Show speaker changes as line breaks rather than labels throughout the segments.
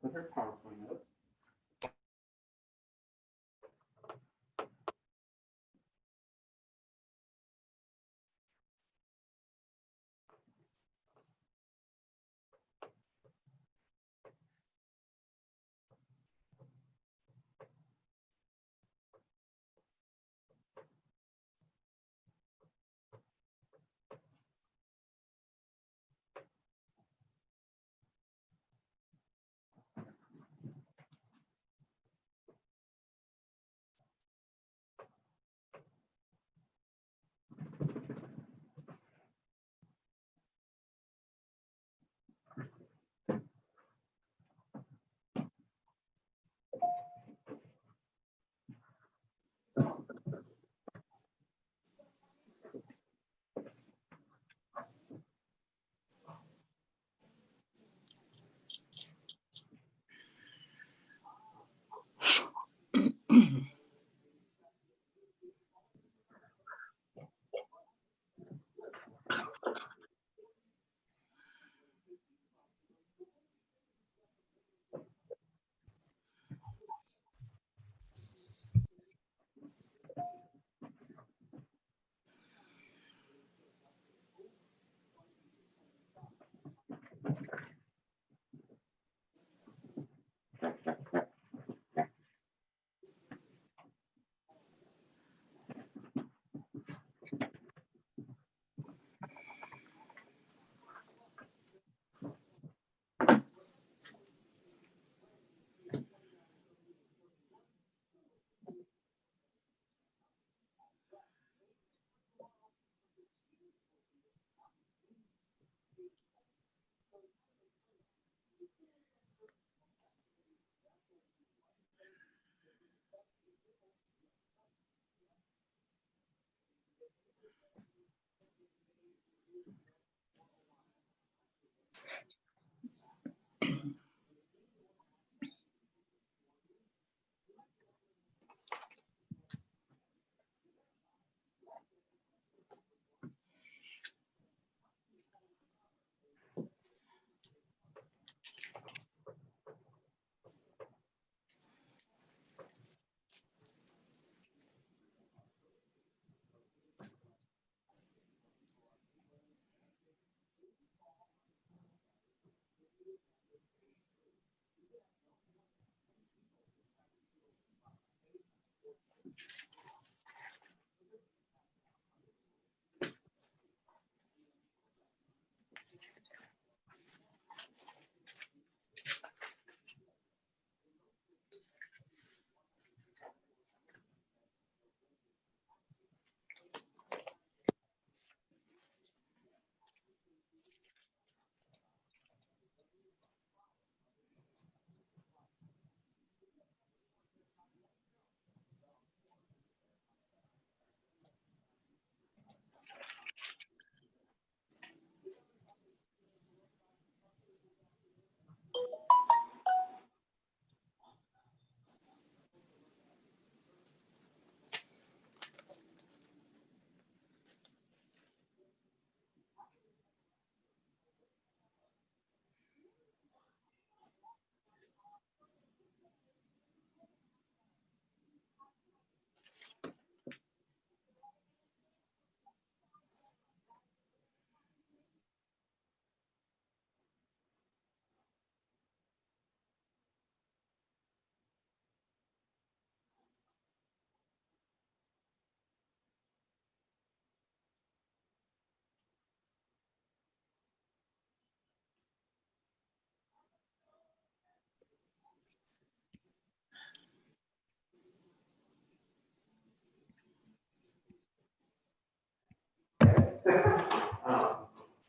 Put her PowerPoint up.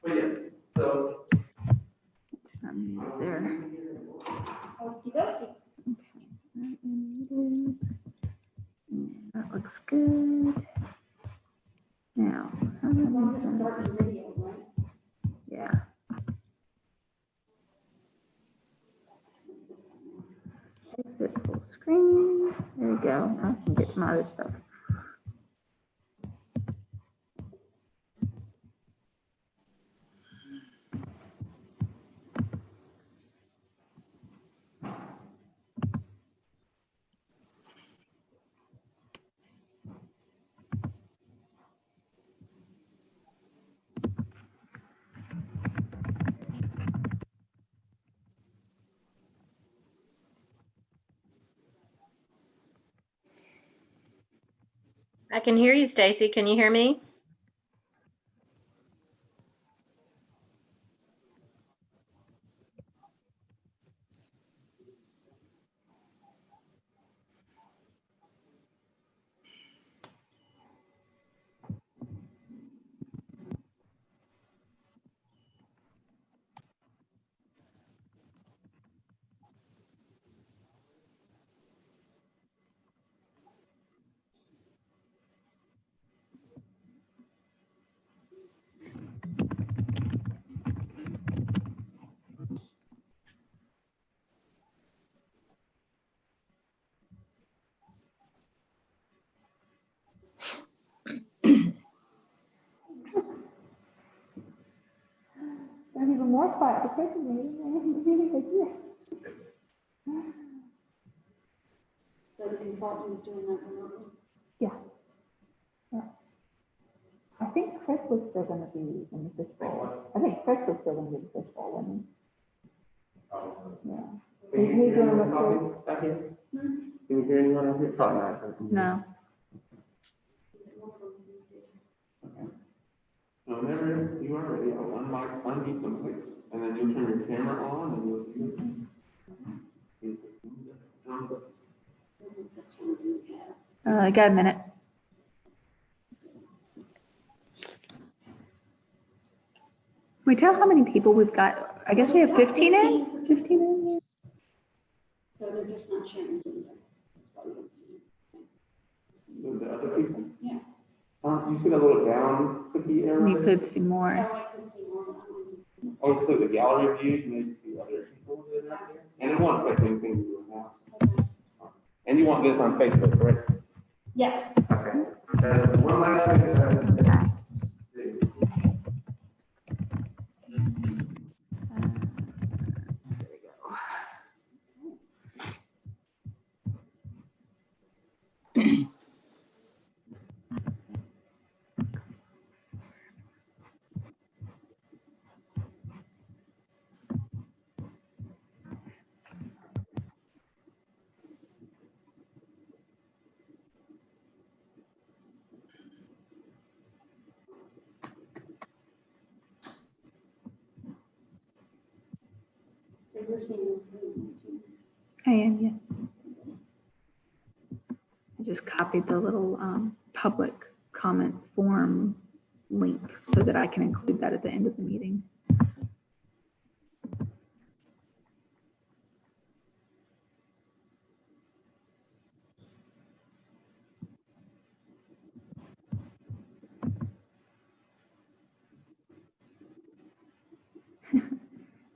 But yeah, so.
There. That looks good. Now, how do yeah. Exit full screen. There we go. I can get my other stuff.
I can hear you, Stacy. Can you hear me?
There's even more quiet the person meeting. I didn't really hear.
So the consultant is doing that remotely?
Yeah. Yeah. I think Chris was still gonna be in the fishbowl. I think Chris was still gonna be in the fishbowl, wasn't he? Yeah.
Can you
He's
hear
doing
anyone
the
talking out here? Can you hear anyone out here? Probably not.
No.
So whenever you are ready, I'll unmute the mics, and then you'll turn your camera on, and you'll see it.
I got a minute. Can we tell how many people we've got? I guess we have 15 in? 15 in?
So they're just not sharing the window. That's why we don't see it.
The other people?
Yeah.
You see the little down cookie arrow?
You could see more.
Oh, I could see more than that.
Or click the gallery view, and then you see other people that are out there. And it won't affect anything you do now. And you want this on Facebook, correct?
Yes.
Okay. One last thing.
So you're seeing this video too?
I am, yes. I just copied the little public comment form link so that I can include that at the end of the meeting.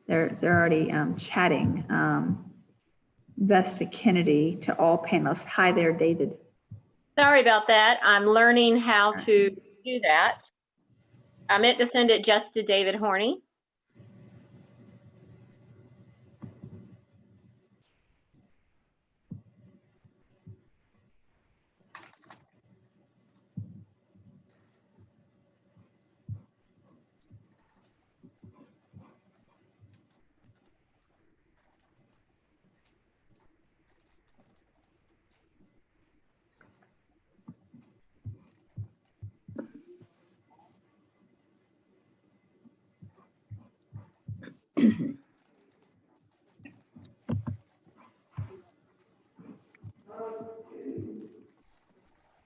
They're already chatting. Vesta Kennedy to all panelists. Hi there, David.
Sorry about that. I'm learning how to do that. I meant to send it just to David Horney.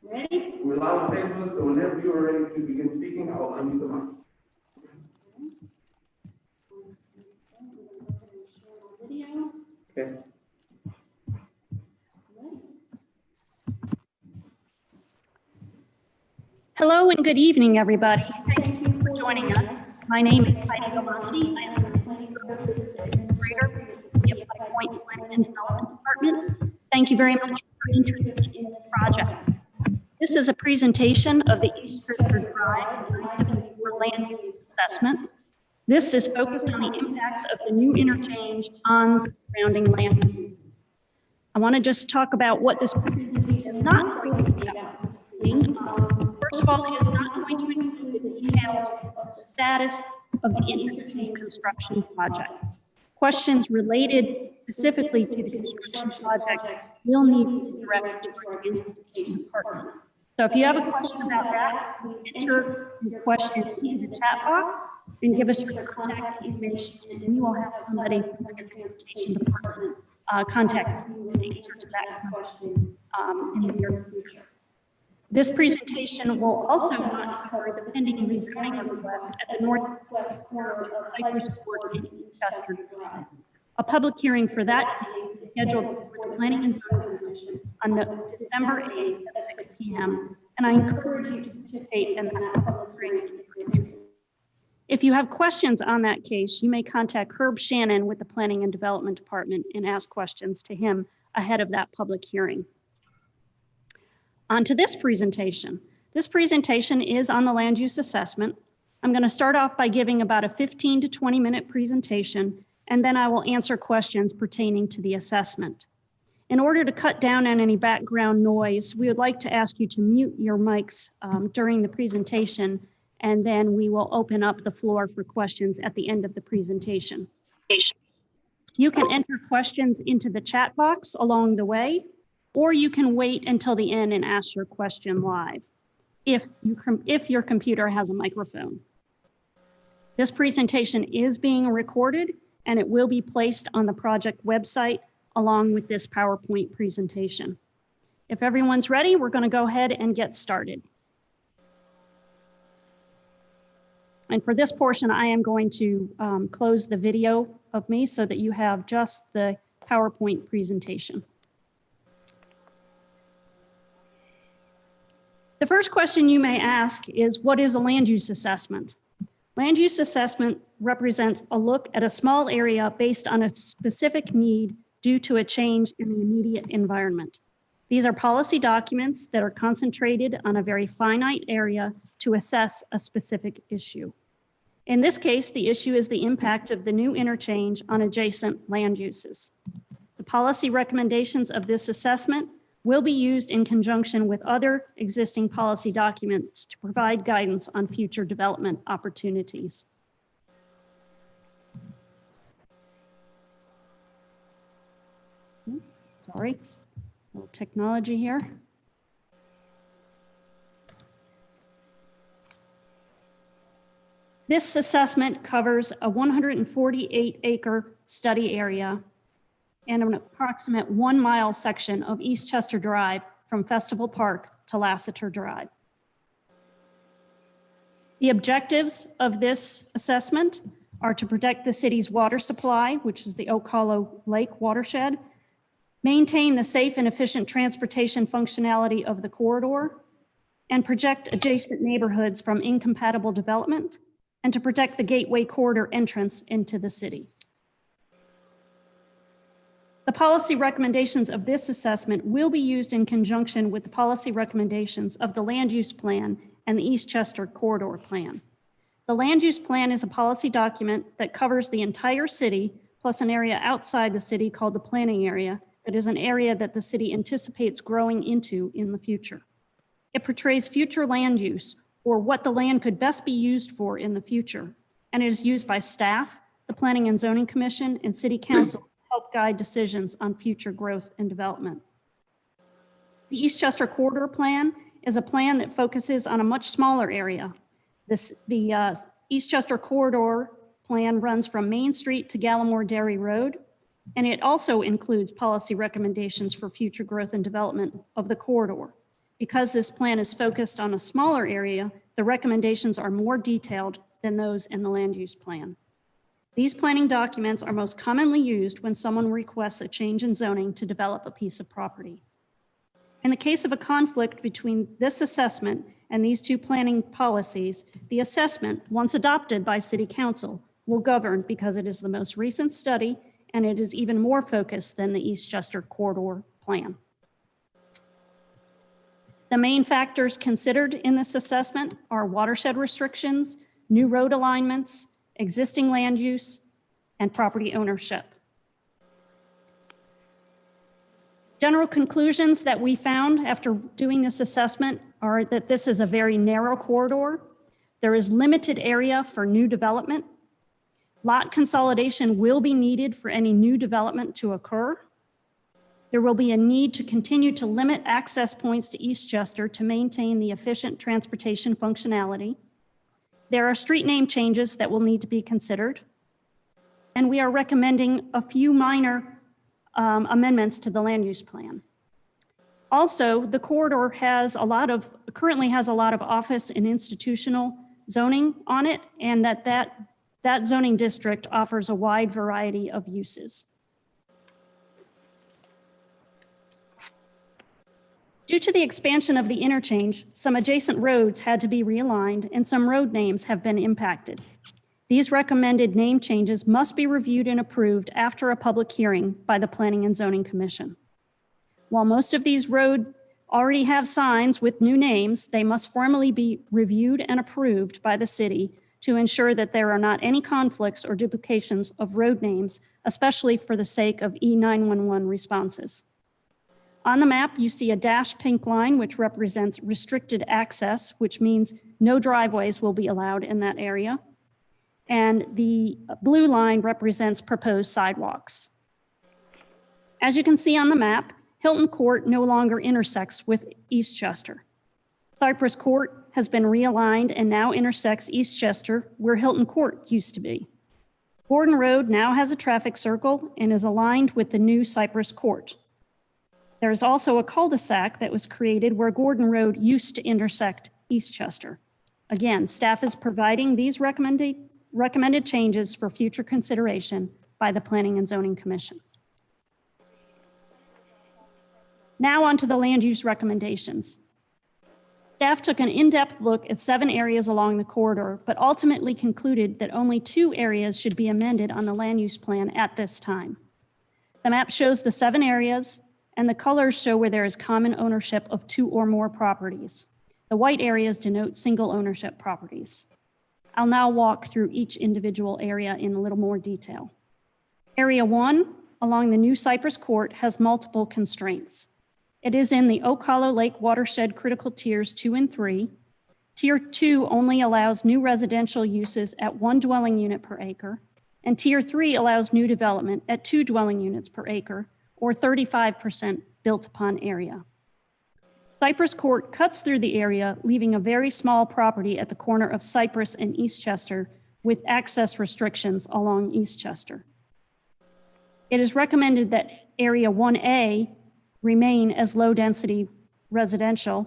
Ready?
We're live on Facebook, so whenever you are ready to begin speaking, I'll unmute the mic.
Video.
Okay.
Hello and good evening, everybody. Thank you for joining us. My name is Heidi Galanti. I am the Planning Services Administrator for the Unified Point Planning and Development Department. Thank you very much for your interest in this project. This is a presentation of the Eastchester Drive I-74 land use assessment. This is focused on the impacts of the new interchange on the surrounding land uses. I want to just talk about what this presentation is not going to be about. First of all, it is not going to include the details of the status of the interchange construction project. Questions related specifically to the construction project will need to be directed to our transportation department. So if you have a question about that, please enter your question in the chat box and give us your contact information, and we will have somebody from the transportation department contact you with the answer to that question in the near future. This presentation will also not cover the pending rezoning request at the northwest corner of Cypress Court in Eastchester Drive. A public hearing for that case is scheduled for the Planning and Zoning Commission on December 8th at 6 p.m. And I encourage you to participate in that public hearing. If you have questions on that case, you may contact Herb Shannon with the Planning and Development Department and ask questions to him ahead of that public hearing. On to this presentation. This presentation is on the land use assessment. I'm going to start off by giving about a 15 to 20 minute presentation, and then I will answer questions pertaining to the assessment. In order to cut down on any background noise, we would like to ask you to mute your mics during the presentation, and then we will open up the floor for questions at the end of the presentation. You can enter questions into the chat box along the way, or you can wait until the end and ask your question live, if your computer has a microphone. This presentation is being recorded, and it will be placed on the project website along with this PowerPoint presentation. If everyone's ready, we're going to go ahead and get started. And for this portion, I am going to close the video of me so that you have just the PowerPoint presentation. The first question you may ask is, what is a land use assessment? Land use assessment represents a look at a small area based on a specific need due to a change in the immediate environment. These are policy documents that are concentrated on a very finite area to assess a specific issue. In this case, the issue is the impact of the new interchange on adjacent land uses. The policy recommendations of this assessment will be used in conjunction with other existing policy documents to provide guidance on future development opportunities. Sorry, a little technology here. This assessment covers a 148-acre study area and an approximate 1 mile section of Eastchester Drive from Festival Park to Lassiter Drive. The objectives of this assessment are to protect the city's water supply, which is the Oak Hollow Lake watershed, maintain the safe and efficient transportation functionality of the corridor, and project adjacent neighborhoods from incompatible development, and to protect the Gateway Corridor entrance into the city. The policy recommendations of this assessment will be used in conjunction with the policy recommendations of the Land Use Plan and the Eastchester Corridor Plan. The Land Use Plan is a policy document that covers the entire city, plus an area outside the city called the planning area, that is an area that the city anticipates growing into in the future. It portrays future land use, or what the land could best be used for in the future, and it is used by staff, the Planning and Zoning Commission, and City Council to help guide decisions on future growth and development. The Eastchester Corridor Plan is a plan that focuses on a much smaller area. The Eastchester Corridor Plan runs from Main Street to Gallimore Dairy Road, and it also includes policy recommendations for future growth and development of the corridor. Because this plan is focused on a smaller area, the recommendations are more detailed than those in the land use plan. These planning documents are most commonly used when someone requests a change in zoning to develop a piece of property. In the case of a conflict between this assessment and these two planning policies, the assessment, once adopted by City Council, will govern because it is the most recent study and it is even more focused than the Eastchester Corridor Plan. The main factors considered in this assessment are watershed restrictions, new road alignments, existing land use, and property ownership. General conclusions that we found after doing this assessment are that this is a very narrow corridor. There is limited area for new development. Lot consolidation will be needed for any new development to occur. There will be a need to continue to limit access points to Eastchester to maintain the efficient transportation functionality. There are street name changes that will need to be considered. And we are recommending a few minor amendments to the land use plan. Also, the corridor currently has a lot of office and institutional zoning on it, and that zoning district offers a wide variety of uses. Due to the expansion of the interchange, some adjacent roads had to be realigned and some road names have been impacted. These recommended name changes must be reviewed and approved after a public hearing by the Planning and Zoning Commission. While most of these roads already have signs with new names, they must formally be reviewed and approved by the city to ensure that there are not any conflicts or duplications of road names, especially for the sake of E911 responses. On the map, you see a dashed pink line, which represents restricted access, which means no driveways will be allowed in that area. And the blue line represents proposed sidewalks. As you can see on the map, Hilton Court no longer intersects with Eastchester. Cypress Court has been realigned and now intersects Eastchester where Hilton Court used to be. Gordon Road now has a traffic circle and is aligned with the new Cypress Court. There is also a cul-de-sac that was created where Gordon Road used to intersect Eastchester. Again, staff is providing these recommended changes for future consideration by the Planning and Zoning Commission. Now on to the land use recommendations. Staff took an in-depth look at 7 areas along the corridor, but ultimately concluded that only 2 areas should be amended on the land use plan at this time. The map shows the 7 areas, and the colors show where there is common ownership of 2 or more properties. The white areas denote single ownership properties. I'll now walk through each individual area in a little more detail. Area 1 along the new Cypress Court has multiple constraints. It is in the Oak Hollow Lake watershed critical tiers 2 and 3. Tier 2 only allows new residential uses at 1 dwelling unit per acre, and Tier 3 allows new development at 2 dwelling units per acre, or 35% built upon area. Cypress Court cuts through the area, leaving a very small property at the corner of Cypress and Eastchester with access restrictions along Eastchester. It is recommended that Area 1A remain as low-density residential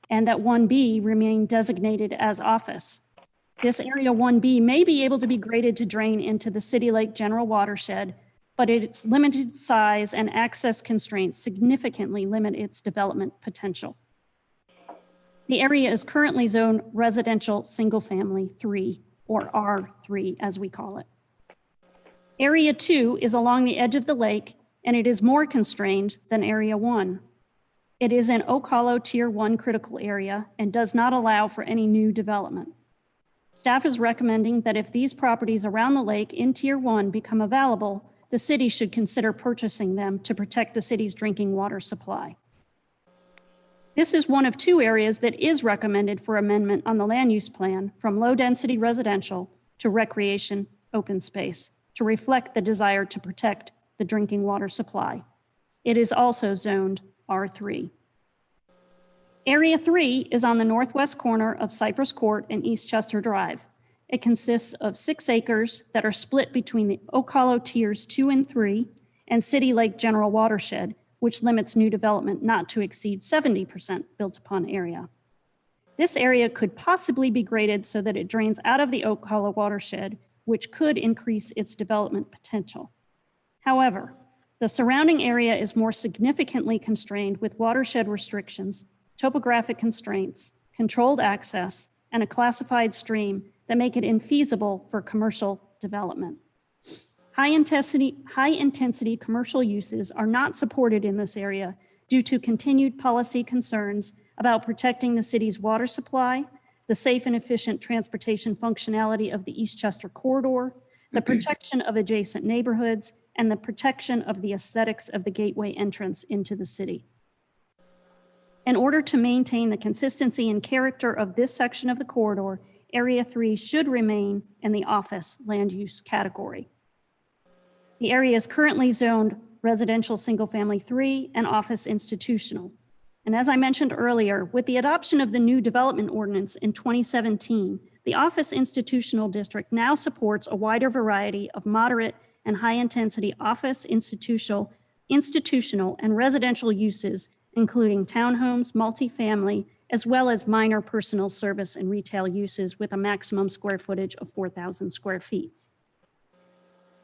and that 1B remain designated as office. This Area 1B may be able to be graded to drain into the City Lake General Watershed, but its limited size and access constraints significantly limit its development potential. The area is currently zoned residential single family 3, or R3 as we call it. Area 2 is along the edge of the lake, and it is more constrained than Area 1. It is an Oak Hollow Tier 1 critical area and does not allow for any new development. Staff is recommending that if these properties around the lake in Tier 1 become available, the city should consider purchasing them to protect the city's drinking water supply. This is one of 2 areas that is recommended for amendment on the land use plan from low-density residential to recreation open space to reflect the desire to protect the drinking water supply. It is also zoned R3. Area 3 is on the northwest corner of Cypress Court and Eastchester Drive. It consists of 6 acres that are split between the Oak Hollow Tiers 2 and 3 and City Lake General Watershed, which limits new development not to exceed 70% built upon area. This area could possibly be graded so that it drains out of the Oak Hollow watershed, which could increase its development potential. However, the surrounding area is more significantly constrained with watershed restrictions, topographic constraints, controlled access, and a classified stream that make it infeasible for commercial development. High intensity commercial uses are not supported in this area due to continued policy concerns about protecting the city's water supply, the safe and efficient transportation functionality of the Eastchester corridor, the protection of adjacent neighborhoods, and the protection of the aesthetics of the gateway entrance into the city. In order to maintain the consistency and character of this section of the corridor, Area 3 should remain in the office land use category. The area is currently zoned residential single-family 3, and office institutional. And as I mentioned earlier, with the adoption of the new development ordinance in 2017, the office institutional district now supports a wider variety of moderate and high-intensity office, institutional, and residential uses, including townhomes, multifamily, as well as minor personal service and retail uses with a maximum square footage of 4,000 square feet.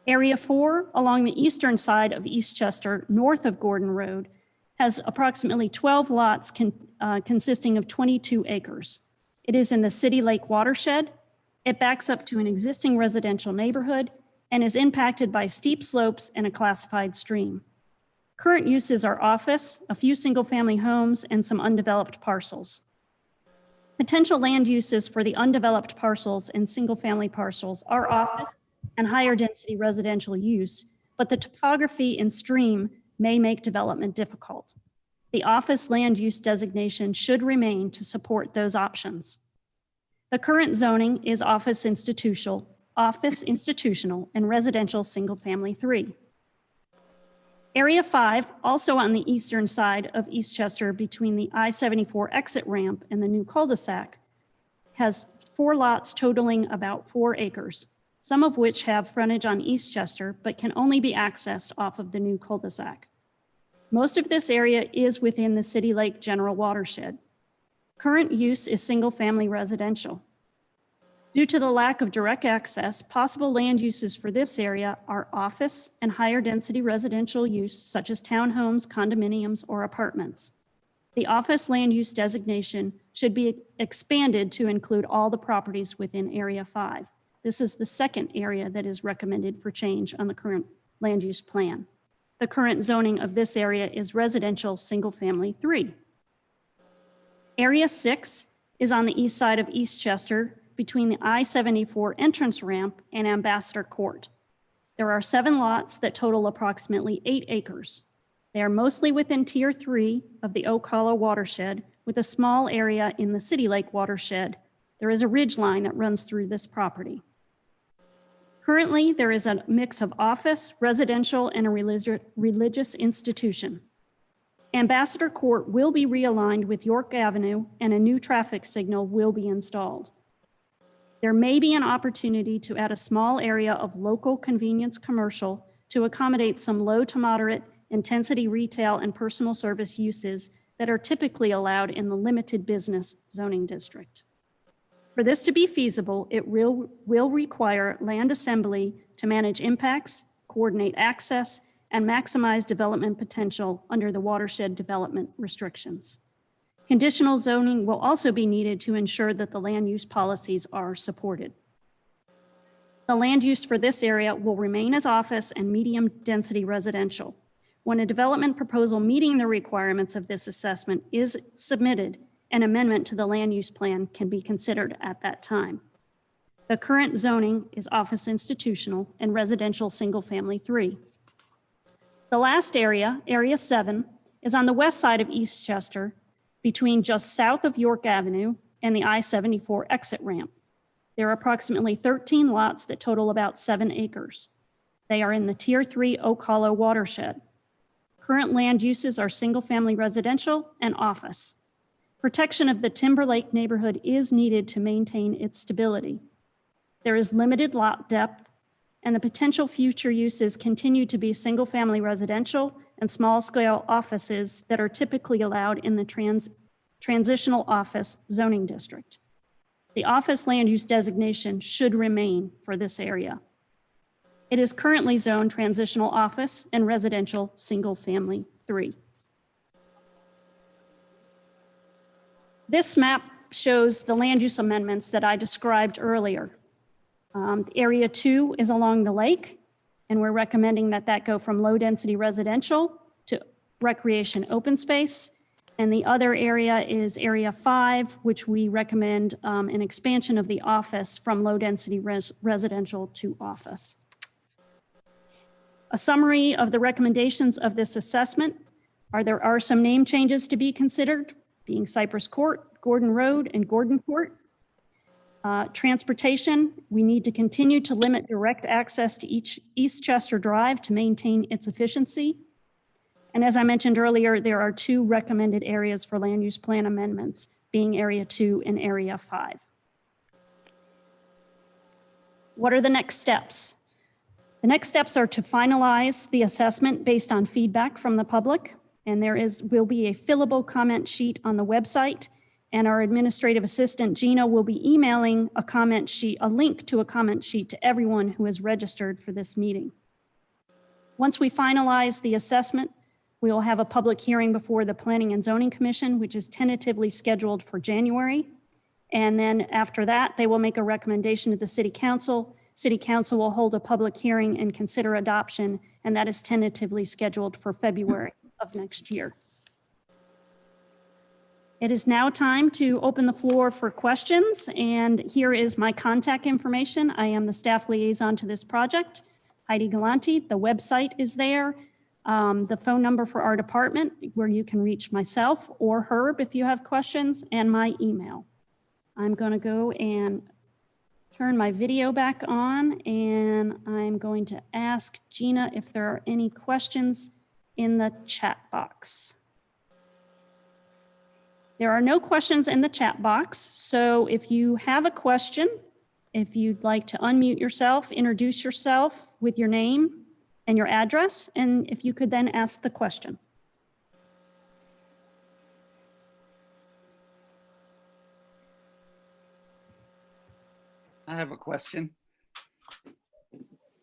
Area 4, along the eastern side of Eastchester, north of Gordon Road, has approximately 12 lots consisting of 22 acres. It is in the City Lake watershed. It backs up to an existing residential neighborhood and is impacted by steep slopes and a classified stream. Current uses are office, a few single-family homes, and some undeveloped parcels. Potential land uses for the undeveloped parcels and single-family parcels are office and higher density residential use, but the topography and stream may make development difficult. The office land use designation should remain to support those options. The current zoning is office institutional, and residential single-family 3. Area 5, also on the eastern side of Eastchester between the I-74 exit ramp and the new cul-de-sac, has 4 lots totaling about 4 acres, some of which have frontage on Eastchester but can only be accessed off of the new cul-de-sac. Most of this area is within the City Lake general watershed. Current use is single-family residential. Due to the lack of direct access, possible land uses for this area are office and higher density residential use, such as townhomes, condominiums, or apartments. The office land use designation should be expanded to include all the properties within Area 5. This is the second area that is recommended for change on the current land use plan. The current zoning of this area is residential single-family 3. Area 6 is on the east side of Eastchester, between the I-74 entrance ramp and Ambassador Court. There are 7 lots that total approximately 8 acres. They are mostly within Tier 3 of the Oak Hollow watershed, with a small area in the City Lake watershed. There is a ridge line that runs through this property. Currently, there is a mix of office, residential, and a religious institution. Ambassador Court will be realigned with York Avenue, and a new traffic signal will be installed. There may be an opportunity to add a small area of local convenience commercial to accommodate some low to moderate intensity retail and personal service uses that are typically allowed in the limited business zoning district. For this to be feasible, it will require land assembly to manage impacts, coordinate access, and maximize development potential under the watershed development restrictions. Conditional zoning will also be needed to ensure that the land use policies are supported. The land use for this area will remain as office and medium density residential. When a development proposal meeting the requirements of this assessment is submitted, an amendment to the land use plan can be considered at that time. The current zoning is office institutional and residential single-family 3. The last area, Area 7, is on the west side of Eastchester, between just south of York Avenue and the I-74 exit ramp. There are approximately 13 lots that total about 7 acres. They are in the Tier 3 Oak Hollow watershed. Current land uses are single-family residential and office. Protection of the Timber Lake neighborhood is needed to maintain its stability. There is limited lot depth, and the potential future uses continue to be single-family residential and small-scale offices that are typically allowed in the transitional office zoning district. The office land use designation should remain for this area. It is currently zoned transitional office and residential single-family 3. This map shows the land use amendments that I described earlier. Area 2 is along the lake, and we're recommending that that go from low density residential to recreation open space. And the other area is Area 5, which we recommend an expansion of the office from low density residential to office. A summary of the recommendations of this assessment are there are some name changes to be considered, being Cypress Court, Gordon Road, and Gordon Court. Transportation, we need to continue to limit direct access to each Eastchester Drive to maintain its efficiency. And as I mentioned earlier, there are 2 recommended areas for land use plan amendments, being Area 2 and Area 5. What are the next steps? The next steps are to finalize the assessment based on feedback from the public, and there will be a fillable comment sheet on the website, and our administrative assistant, Gina, will be emailing a link to a comment sheet to everyone who is registered for this meeting. Once we finalize the assessment, we will have a public hearing before the Planning and Zoning Commission, which is tentatively scheduled for January. And then after that, they will make a recommendation to the City Council. City Council will hold a public hearing and consider adoption, and that is tentatively scheduled for February of next year. It is now time to open the floor for questions, and here is my contact information. I am the staff liaison to this project, Heidi Galante. The website is there. The phone number for our department where you can reach myself or Herb if you have questions, and my email. I'm going to go and turn my video back on, and I'm going to ask Gina if there are any questions in the chat box. There are no questions in the chat box, so if you have a question, if you'd like to unmute yourself, introduce yourself with your name and your address, and if you could then ask the question.
I have a question.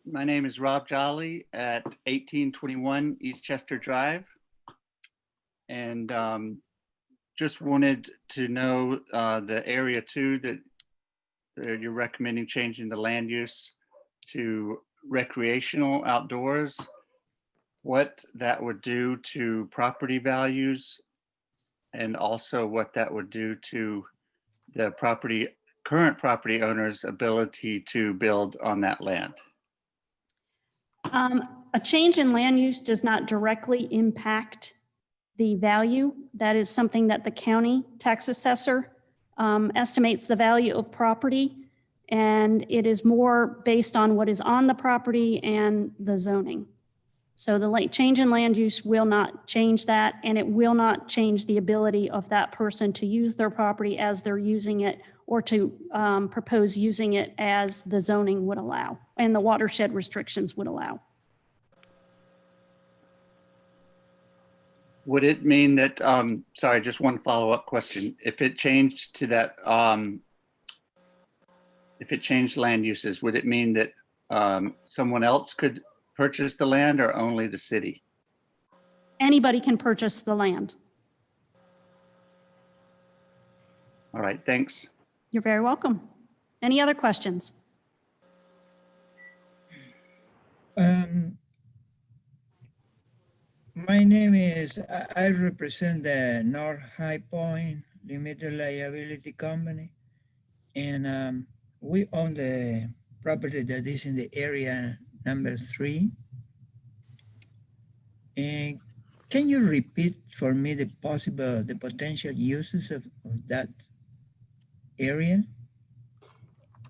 My name is Rob Jolly at 1821 Eastchester Drive. And just wanted to know the Area 2 that you're recommending changing the land use to recreational outdoors, what that would do to property values, and also what that would do to the current property owner's ability to build on that land.
A change in land use does not directly impact the value. That is something that the county tax assessor estimates the value of property, and it is more based on what is on the property and the zoning. So the change in land use will not change that, and it will not change the ability of that person to use their property as they're using it, or to propose using it as the zoning would allow and the watershed restrictions would allow.
Would it mean that, sorry, just one follow-up question. If it changed to that, if it changed land uses, would it mean that someone else could purchase the land or only the city?
Anybody can purchase the land.
All right, thanks.
You're very welcome. Any other questions?
My name is, I represent the North High Point Limited Liability Company, and we own the property that is in the area number 3. And can you repeat for me the potential uses of that area?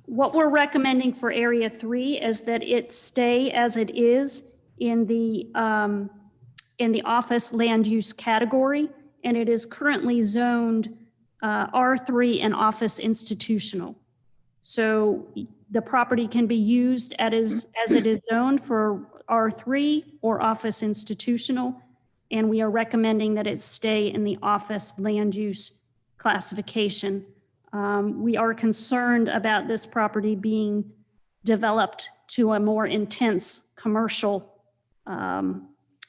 What we're recommending for Area 3 is that it stay as it is in the office land use category, and it is currently zoned R3 and office institutional. So the property can be used as it is zoned for R3 or office institutional, and we are recommending that it stay in the office land use classification. We are concerned about this property being developed to a more intense commercial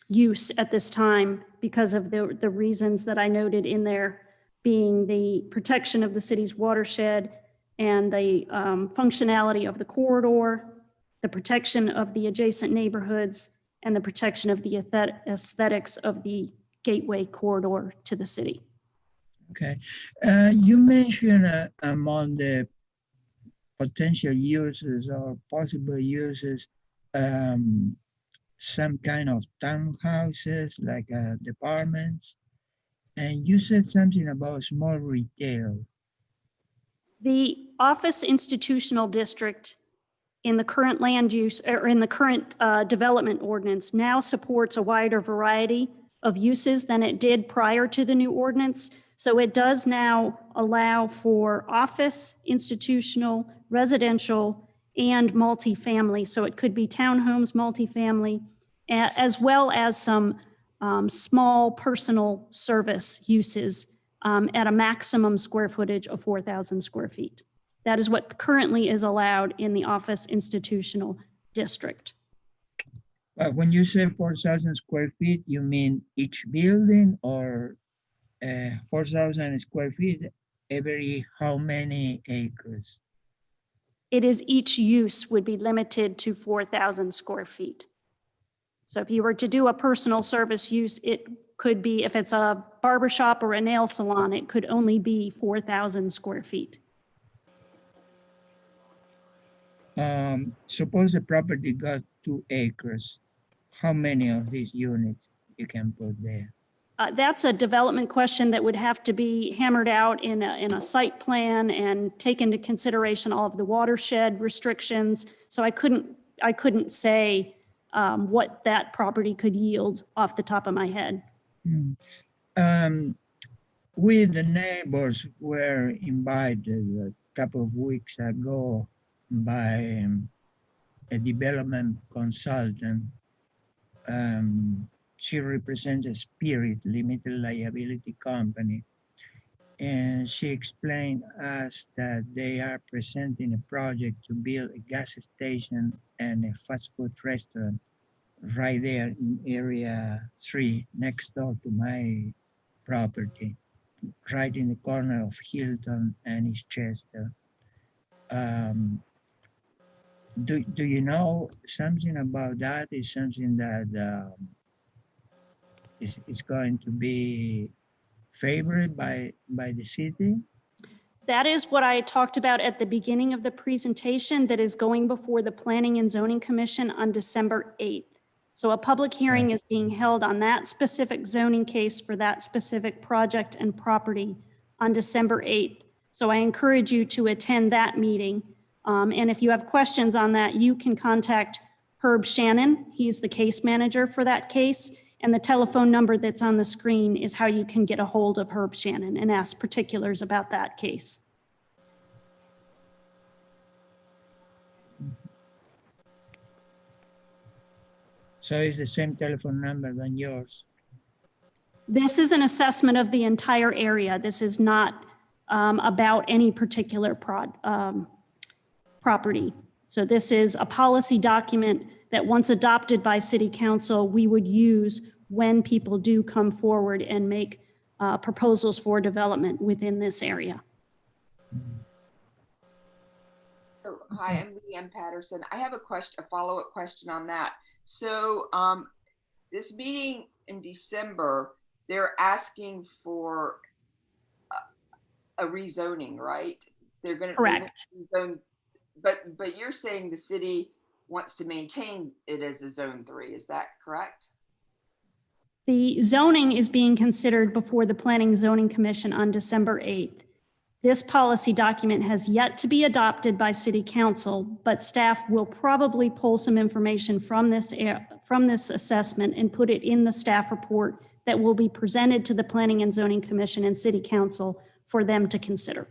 use at this time because of the reasons that I noted in there, being the protection of the city's watershed and the functionality of the corridor, the protection of the adjacent neighborhoods, and the protection of the aesthetics of the gateway corridor to the city.
Okay. You mentioned among the potential uses or possible uses, some kind of townhouses like departments, and you said something about small retail.
The office institutional district in the current land use, or in the current development ordinance, now supports a wider variety of uses than it did prior to the new ordinance. So it does now allow for office, institutional, residential, and multifamily. So it could be townhomes, multifamily, as well as some small personal service uses at a maximum square footage of 4,000 square feet. That is what currently is allowed in the office institutional district.
When you say 4,000 square feet, you mean each building, or 4,000 square feet every how many acres?
It is each use would be limited to 4,000 square feet. So if you were to do a personal service use, it could be, if it's a barber shop or a nail salon, it could only be 4,000 square feet.
Suppose the property got 2 acres. How many of these units you can put there?
That's a development question that would have to be hammered out in a site plan and take into consideration all of the watershed restrictions. So I couldn't say what that property could yield off the top of my head.
We, the neighbors, were invited a couple of weeks ago by a development consultant. She represents a Spirit limited liability company. And she explained us that they are presenting a project to build a gas station and a fast food restaurant right there in area 3, next door to my property, right in the corner of Hilton and Eastchester. Do you know something about that? Is something that is going to be favored by the city?
That is what I talked about at the beginning of the presentation, that is going before the Planning and Zoning Commission on December 8th. So a public hearing is being held on that specific zoning case for that specific project and property on December 8th. So I encourage you to attend that meeting. And if you have questions on that, you can contact Herb Shannon. He's the case manager for that case. And the telephone number that's on the screen is how you can get a hold of Herb Shannon and ask particulars about that case.
So it's the same telephone number than yours?
This is an assessment of the entire area. This is not about any particular property. So this is a policy document that once adopted by City Council, we would use when people do come forward and make proposals for development within this area.
So, hi, I'm Leanne Patterson. I have a follow-up question on that. So this meeting in December, they're asking for a rezoning, right? They're going to rezone, but you're saying the city wants to maintain it as a zone 3. Is that correct?
The zoning is being considered before the Planning and Zoning Commission on December 8th. This policy document has yet to be adopted by City Council, but staff will probably pull some information from this assessment and put it in the staff report that will be presented to the Planning and Zoning Commission and City Council for them to consider.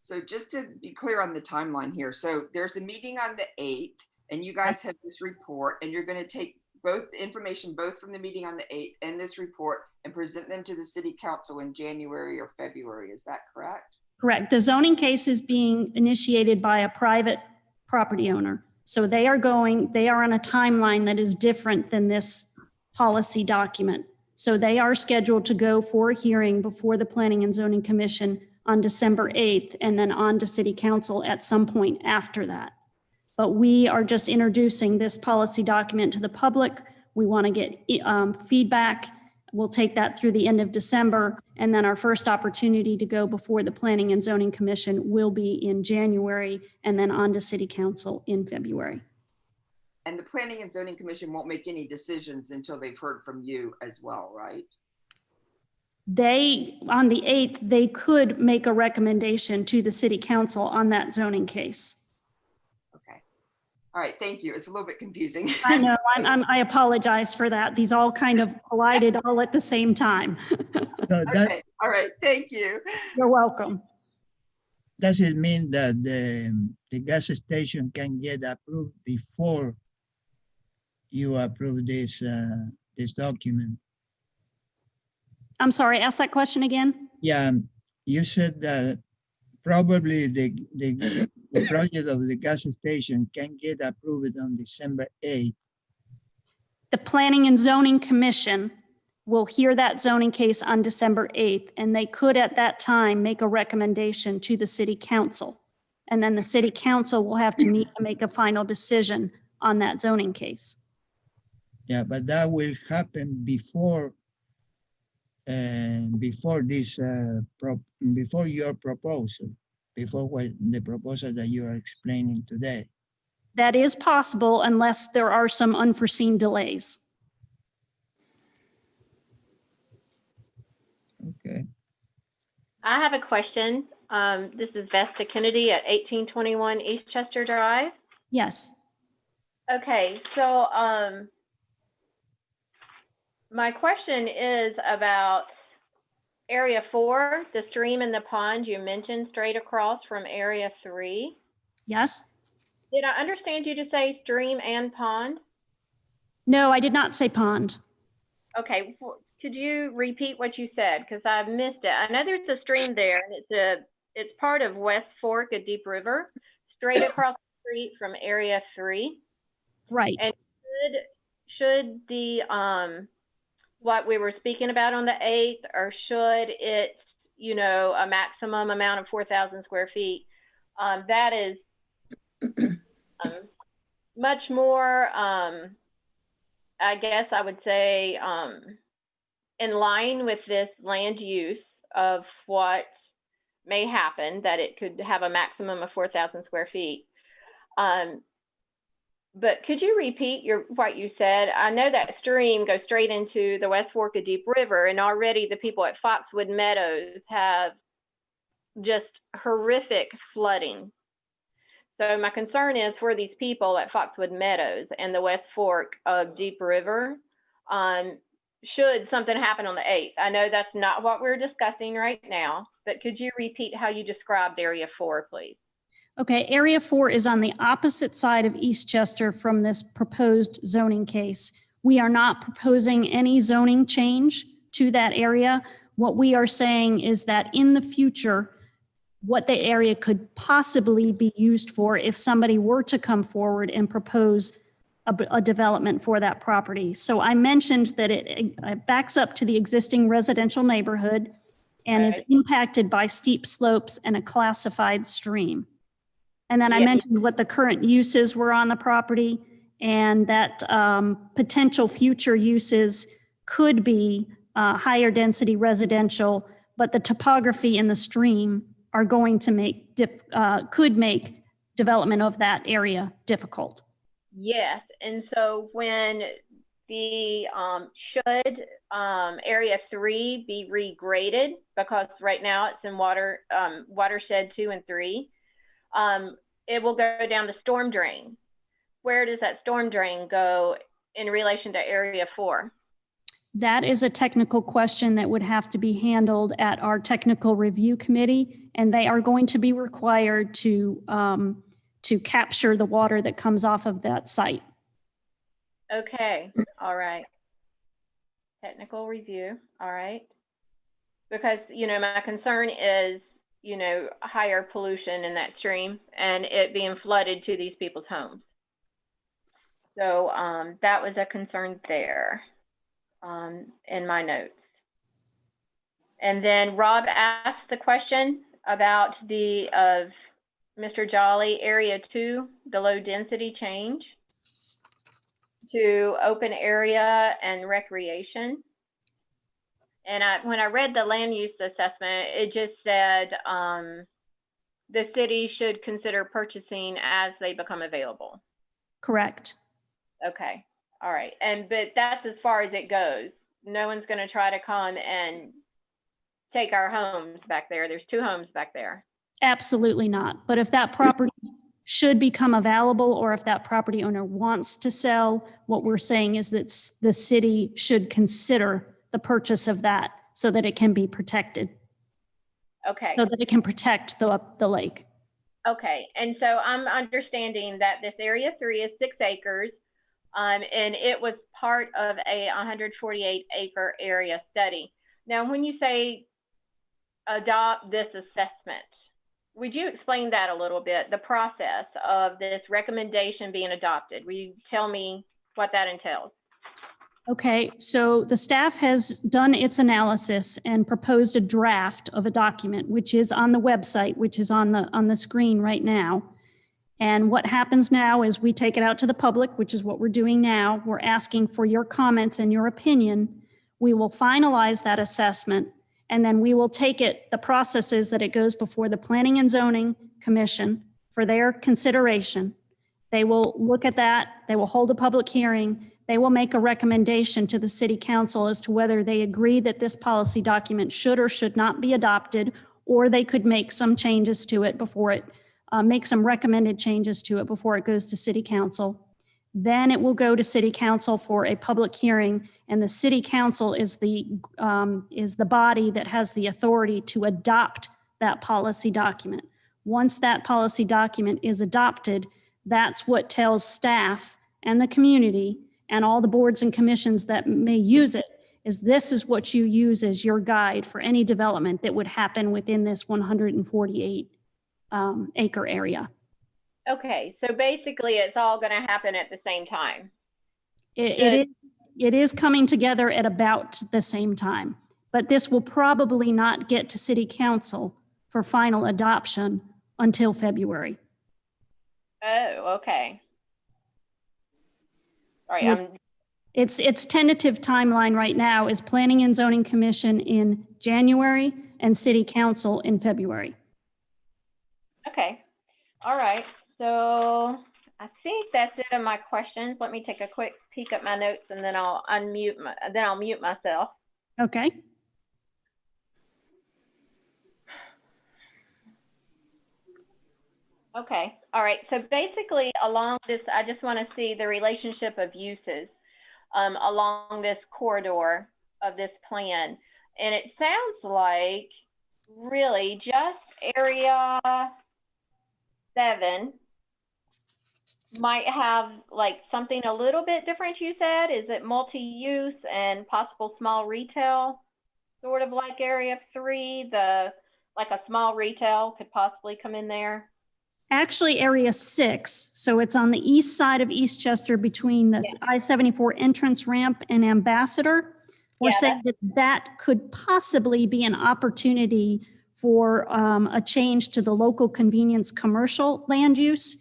So just to be clear on the timeline here, so there's a meeting on the 8th, and you guys have this report, and you're going to take both the information, both from the meeting on the 8th and this report, and present them to the City Council in January or February. Is that correct?
Correct. The zoning case is being initiated by a private property owner. So they are on a timeline that is different than this policy document. So they are scheduled to go for a hearing before the Planning and Zoning Commission on December 8th, and then on to City Council at some point after that. But we are just introducing this policy document to the public. We want to get feedback. We'll take that through the end of December. And then our first opportunity to go before the Planning and Zoning Commission will be in January, and then on to City Council in February.
And the Planning and Zoning Commission won't make any decisions until they've heard from you as well, right?
on the 8th, they could make a recommendation to the city council on that zoning case.
Okay. All right, thank you. It's a little bit confusing.
I know, I apologize for that. These all kind of collided all at the same time.
So that,
Okay, all right, thank you.
You're welcome.
does it mean that the gas station can get approved before you approve this document?
I'm sorry, ask that question again.
Yeah, you said that probably the project of the gas station can get approved on December 8th.
The Planning and Zoning Commission will hear that zoning case on December 8th, and they could at that time make a recommendation to the city council. And then the city council will have to meet and make a final decision on that zoning case.
Yeah, but that will happen before before this before your proposal, before the proposal that you are explaining today.
That is possible unless there are some unforeseen delays.
Okay.
I have a question. This is Vesta Kennedy at 1821 Eastchester Drive.
Yes.
Okay, so my question is about Area 4, the stream and the pond you mentioned straight across from Area 3.
Yes.
Did I understand you to say stream and pond?
No, I did not say pond.
Okay, could you repeat what you said? Because I missed it. I know there's a stream there, and it's part of West Fork, a deep river, straight across the street from Area 3.
Right.
And should the what we were speaking about on the 8th, or should it, you know, a maximum amount of 4,000 square feet, that is much more, I guess I would say, in line with this land use of what may happen, that it could have a maximum of 4,000 square feet. But could you repeat what you said? I know that stream goes straight into the West Fork of Deep River, and already the people at Foxwood Meadows have just horrific flooding. So my concern is for these people at Foxwood Meadows and the West Fork of Deep River, should something happen on the 8th. I know that's not what we're discussing right now, but could you repeat how you described Area 4, please?
Okay, Area 4 is on the opposite side of Eastchester from this proposed zoning case. We are not proposing any zoning change to that area. What we are saying is that in the future, what the area could possibly be used for if somebody were to come forward and propose a development for that property. So I mentioned that it backs up to the existing residential neighborhood and is impacted by steep slopes and a classified stream. And then I mentioned what the current uses were on the property, and that potential future uses could be higher density residential, but the topography in the stream are going to could make development of that area difficult.
Yes, and so when the should Area 3 be regraded, because right now it's in watershed 2 and 3, it will go down the storm drain. Where does that storm drain go in relation to Area 4?
That is a technical question that would have to be handled at our technical review committee, and they are going to be required to capture the water that comes off of that site.
Okay, all right. Technical review, all right. Because, you know, my concern is, you know, higher pollution in that stream and it being flooded to these people's homes. So that was a concern there in my notes. And then Rob asked the question about Mr. Jolly, Area 2, the low density change to open area and recreation. And when I read the land use assessment, it just said the city should consider purchasing as they become available.
Correct.
Okay, all right. But that's as far as it goes. No one's going to try to come and take our homes back there. There's 2 homes back there.
Absolutely not. But if that property should become available, or if that property owner wants to sell, what we're saying is that the city should consider the purchase of that so that it can be protected,
Okay.
so that it can protect the lake.
Okay, and so I'm understanding that this area 3 is 6 acres, and it was part of a 148 acre area study. Now, when you say adopt this assessment, would you explain that a little bit, the process of this recommendation being adopted? Will you tell me what that entails?
Okay, so the staff has done its analysis and proposed a draft of a document, which is on the website, which is on the screen right now. And what happens now is we take it out to the public, which is what we're doing now. We're asking for your comments and your opinion. We will finalize that assessment, and then we will take it, the process is that it goes before the Planning and Zoning Commission for their consideration. They will look at that, they will hold a public hearing, they will make a recommendation to the City Council as to whether they agree that this policy document should or should not be adopted, or they could make some changes to it before it, make some recommended changes to it before it goes to City Council. Then it will go to City Council for a public hearing, and the City Council is the body that has the authority to adopt that policy document. Once that policy document is adopted, that's what tells staff and the community and all the boards and commissions that may use it, is this is what you use as your guide for any development that would happen within this 148 acre area.
Okay, so basically it's all going to happen at the same time.
It is coming together at about the same time, but this will probably not get to City Council for final adoption until February.
Oh, okay. All right,
Its tentative timeline right now is Planning and Zoning Commission in January and City Council in February.
okay. All right. So I think that's it on my questions. Let me take a quick peek at my notes, and then I'll mute myself.
Okay.
Okay. All right. So basically along this, I just want to see the relationship of uses along this corridor of this plan. And it sounds like really just area 7 might have like something a little bit different, you said? Is it multi-use and possible small retail, sort of like area 3, like a small retail could possibly come in there?
Actually, area 6, so it's on the east side of Eastchester between the I-74 entrance ramp and Ambassador. We're saying that could possibly be an opportunity for a change to the local convenience commercial land use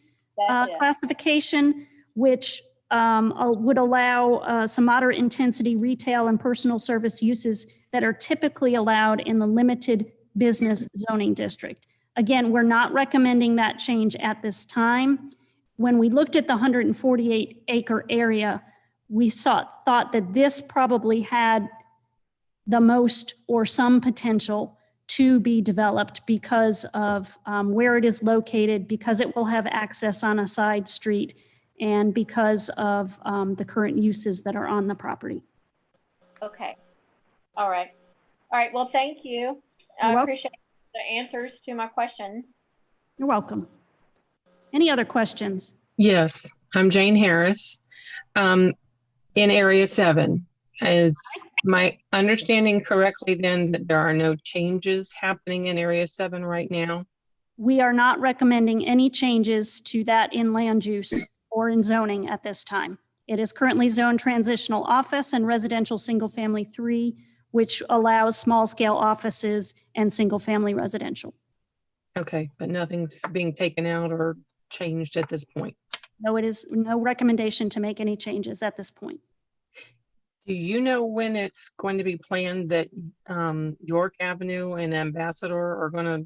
classification, which would allow some moderate intensity retail and personal service uses that are typically allowed in the limited business zoning district. Again, we're not recommending that change at this time. When we looked at the 148 acre area, we thought that this probably had the most or some potential to be developed because of where it is located, because it will have access on a side street, and because of the current uses that are on the property.
Okay. All right. All right. Well, thank you. I appreciate the answers to my questions.
You're welcome. Any other questions?
Yes, I'm Jane Harris. In area 7, is my understanding correctly then that there are no changes happening in area 7 right now?
We are not recommending any changes to that in land use or in zoning at this time. It is currently zoned transitional office and residential single family 3, which allows small scale offices and single family residential.
Okay, but nothing's being taken out or changed at this point.
No, it is no recommendation to make any changes at this point.
Do you know when it's going to be planned that York Avenue and Ambassador are going to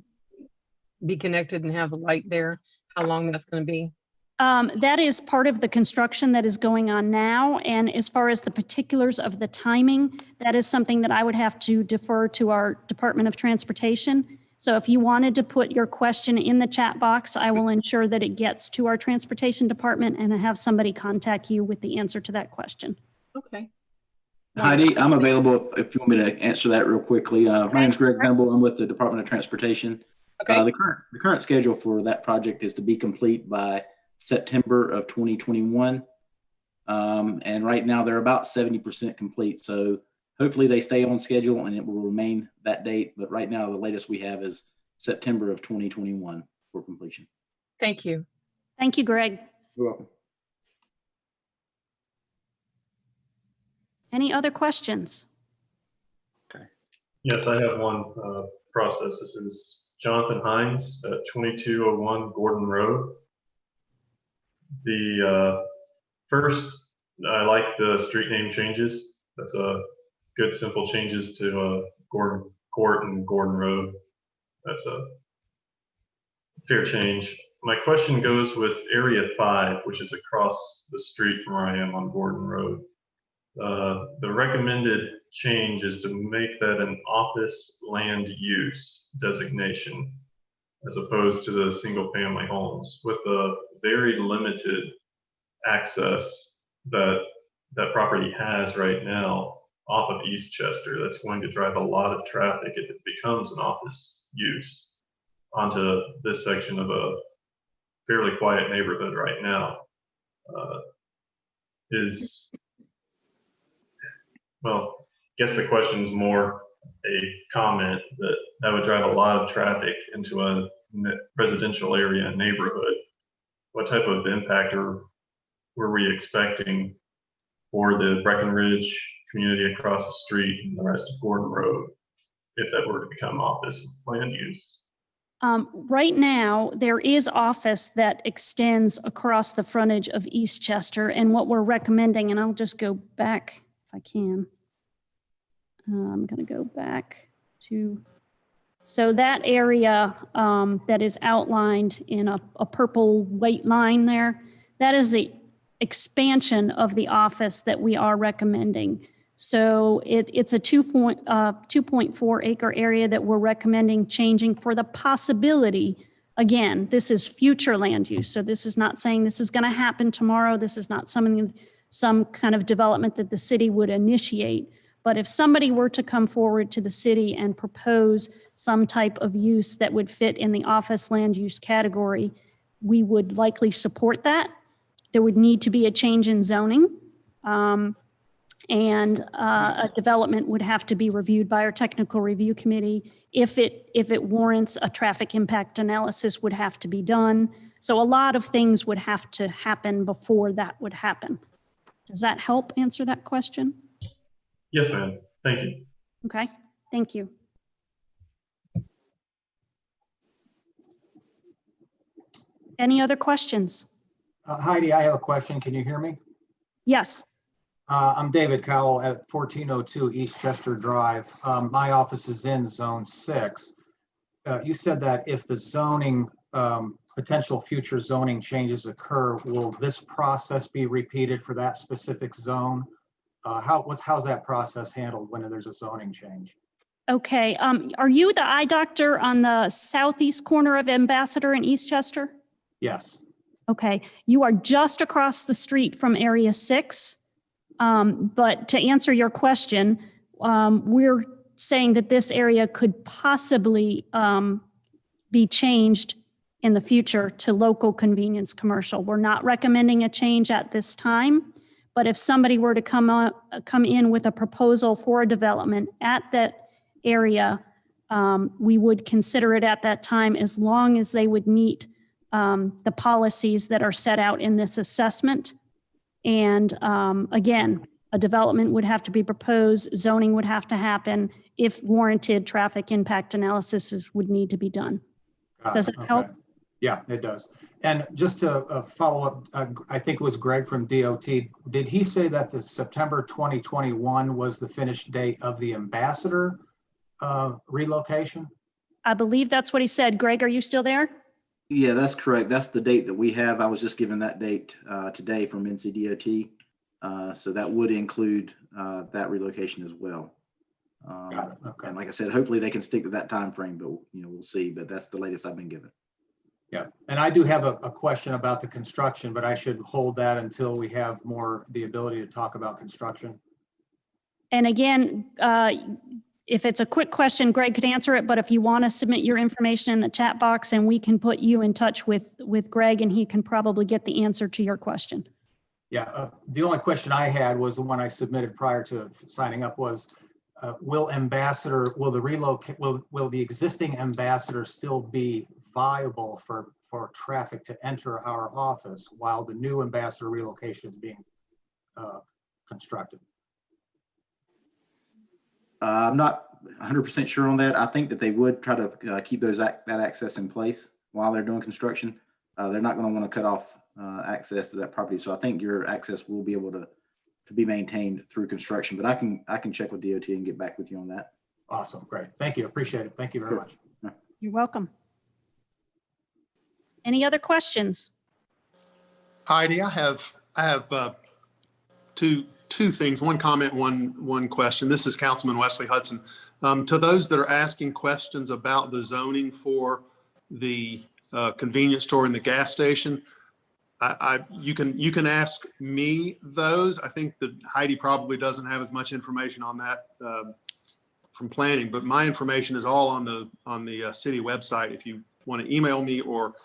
be connected and have a light there? How long that's going to be?
That is part of the construction that is going on now. And as far as the particulars of the timing, that is something that I would have to defer to our Department of Transportation. So if you wanted to put your question in the chat box, I will ensure that it gets to our Transportation Department and have somebody contact you with the answer to that question.
Okay.
Heidi, I'm available if you want me to answer that real quickly. My name is Greg Venable. I'm with the Department of Transportation.
Okay.
The current schedule for that project is to be complete by September of 2021. And right now they're about 70% complete. So hopefully they stay on schedule and it will remain that date. But right now the latest we have is September of 2021 for completion.
Thank you.
Thank you, Greg.
You're welcome.
Any other questions?
Yes, I have one process. This is Jonathan Hines at 2201 Gordon Road. The first, I like the street name changes. That's a good, simple changes to Gordon Court and Gordon Road. That's a fair change. My question goes with Area 5, which is across the street from where I am on Gordon Road. The recommended change is to make that an office land use designation as opposed to the single family homes with the very limited access that that property has right now off of Eastchester. That's going to drive a lot of traffic if it becomes an office use onto this section of a fairly quiet neighborhood right now. Well, I guess the question is more a comment that would drive a lot of traffic into a residential area and neighborhood. What type of impact were we expecting for the Breckenridge community across the street and the rest of Gordon Road if that were to become office land use?
Right now, there is office that extends across the frontage of Eastchester, and what we're recommending, and I'll just go back if I can. I'm going to go back to, so that area that is outlined in a purple white line there, that is the expansion of the office that we are recommending. So it's a 2.4 acre area that we're recommending changing for the possibility. Again, this is future land use. So this is not saying this is going to happen tomorrow. This is not some kind of development that the city would initiate. But if somebody were to come forward to the city and propose some type of use that would fit in the office land use category, we would likely support that. There would need to be a change in zoning. And a development would have to be reviewed by our technical review committee. If it warrants, a traffic impact analysis would have to be done. So a lot of things would have to happen before that would happen. Does that help answer that question?
Yes, ma'am. Thank you.
Okay, thank you. Any other questions?
Heidi, I have a question. Can you hear me?
Yes.
I'm David Cowell at 1402 Eastchester Drive. My office is in Zone 6. You said that if the zoning, potential future zoning changes occur, will this process be repeated for that specific zone? How's that process handled when there's a zoning change?
Okay. Are you the eye doctor on the southeast corner of Ambassador in Eastchester?
Yes.
Okay. You are just across the street from Area 6. But to answer your question, we're saying that this area could possibly be changed in the future to local convenience commercial. We're not recommending a change at this time, but if somebody were to come in with a proposal for a development at that area, we would consider it at that time as long as they would meet the policies that are set out in this assessment. And again, a development would have to be proposed, zoning would have to happen. If warranted, traffic impact analysis would need to be done. Does it help?
Yeah, it does. And just to follow up, I think it was Greg from DOT. Did he say that the September 2021 was the finish date of the Ambassador relocation?
I believe that's what he said. Greg, are you still there?
Yeah, that's correct. That's the date that we have. I was just given that date today from NCDOT. So that would include that relocation as well.
Got it. Okay.
And like I said, hopefully they can stick to that time frame, but we'll see. But that's the latest I've been given.
Yeah, and I do have a question about the construction, but I should hold that until we have the ability to talk about construction.
And again, if it's a quick question, Greg could answer it, but if you want to submit your information in the chat box and we can put you in touch with Greg and he can probably get the answer to your question.
Yeah, the only question I had was the one I submitted prior to signing up was, will the existing ambassador still be viable for traffic to enter our office while the new ambassador relocation is being constructed?
I'm not 100% sure on that. I think that they would try to keep that access in place while they're doing construction. They're not going to want to cut off access to that property. So I think your access will be able to be maintained through construction, but I can check with DOT and get back with you on that.
Awesome. Great. Thank you. Appreciate it. Thank you very much.
You're welcome. Any other questions?
Heidi, I have two things, one comment, one question. This is Councilman Wesley Hudson. To those that are asking questions about the zoning for the convenience store and the gas station, you can ask me those. I think that Heidi probably doesn't have as much information on that from planning, but my information is all on the city website. If you want to email me or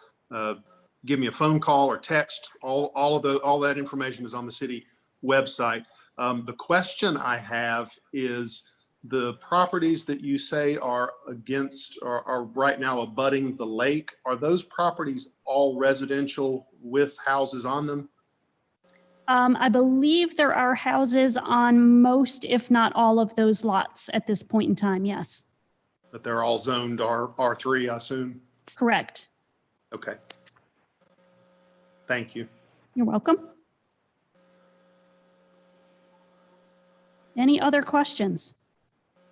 give me a phone call or text, all that information is on the city website. The question I have is the properties that you say are against or are right now abutting the lake. Are those properties all residential with houses on them?
I believe there are houses on most, if not all of those lots at this point in time, yes.
But they're all zoned R3, I assume?
Correct.
Okay. Thank you.
You're welcome. Any other questions?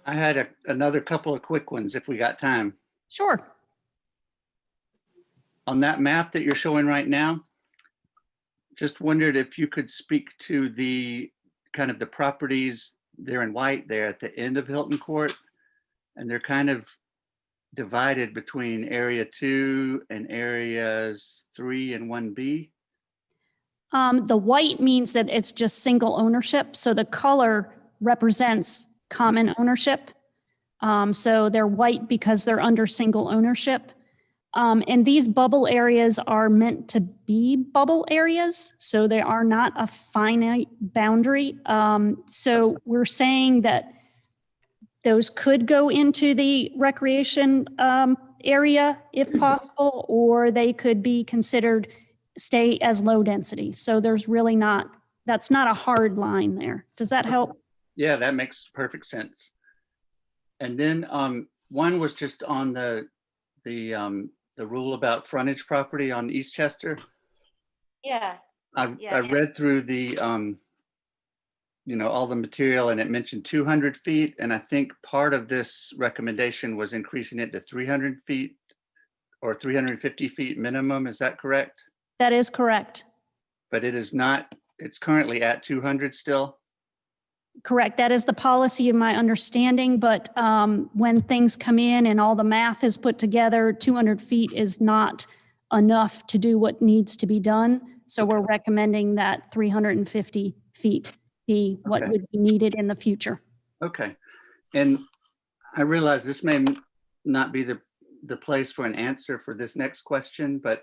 I had another couple of quick ones if we got time.
Sure.
On that map that you're showing right now, just wondered if you could speak to the kind of the properties there in white there at the end of Hilton Court, and they're kind of divided between area 2 and areas 3 and 1B.
The white means that it's just single ownership. So the color represents common ownership. So they're white because they're under single ownership. And these bubble areas are meant to be bubble areas. So they are not a finite boundary. So we're saying that those could go into the recreation area if possible, or they could be considered stay as low density. So there's really that's not a hard line there. Does that help?
Yeah, that makes perfect sense. And then one was just on the rule about frontage property on Eastchester.
Yeah.
I read through the all the material, and it mentioned 200 feet, and I think part of this recommendation was increasing it to 300 feet or 350 feet minimum. Is that correct?
That is correct.
But it is not, it's currently at 200 still?
Correct. That is the policy of my understanding, but when things come in and all the math is put together, 200 feet is not enough to do what needs to be done. So we're recommending that 350 feet be what would be needed in the future.
Okay. And I realize this may not be the place for an answer for this next question, but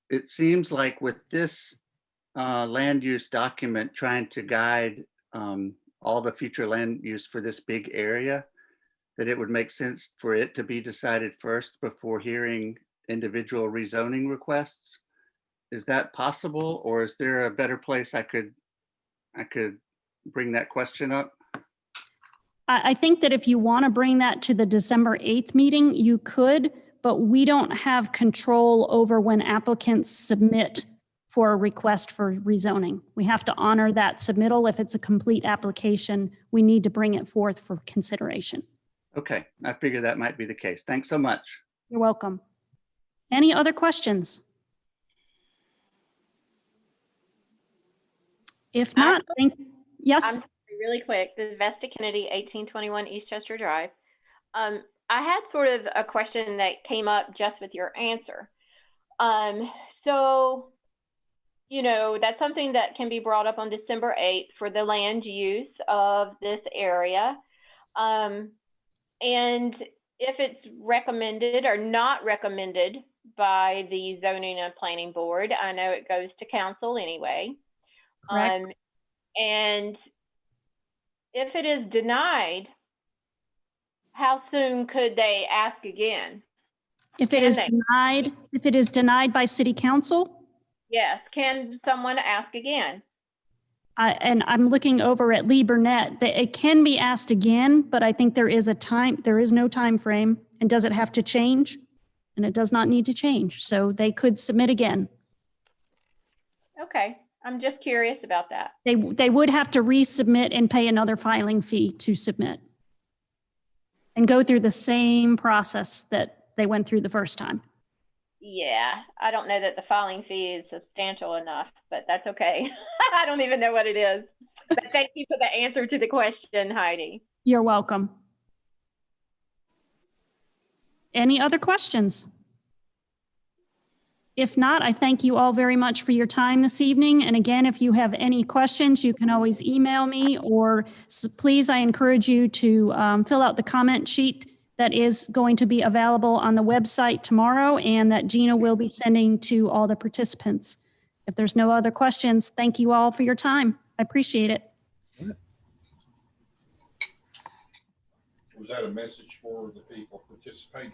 it seems like with this land use document trying to guide all the future land use for this big area, that it would make sense for it to be decided first before hearing individual rezoning requests. Is that possible, or is there a better place I could bring that question up?
I think that if you want to bring that to the December 8th meeting, you could, but we don't have control over when applicants submit for a request for rezoning. We have to honor that submittal. If it's a complete application, we need to bring it forth for consideration.
Okay, I figured that might be the case. Thanks so much.
You're welcome. Any other questions? If not, yes.
I'm sorry, really quick. This is Vesta Kennedy, 1821 Eastchester Drive. I had sort of a question that came up just with your answer. So, you know, that's something that can be brought up on December 8th for the land use of this area. And if it's recommended or not recommended by the zoning and planning board, I know it goes to council anyway.
Correct.
And if it is denied, how soon could they ask again?
If it is denied by city council,
Yes, can someone ask again?
and I'm looking over at Lee Burnett, that it can be asked again, but I think there is no time frame. And does it have to change? And it does not need to change. So they could submit again.
Okay, I'm just curious about that.
They would have to resubmit and pay another filing fee to submit. And go through the same process that they went through the first time.
Yeah, I don't know that the filing fee is substantial enough, but that's okay. I don't even know what it is. But thank you for the answer to the question, Heidi.
You're welcome. Any other questions? If not, I thank you all very much for your time this evening. And again, if you have any questions, you can always email me, or please, I encourage you to fill out the comment sheet that is going to be available on the website tomorrow and that Gina will be sending to all the participants. If there's no other questions, thank you all for your time. I appreciate it.
Was that a message for the people participating?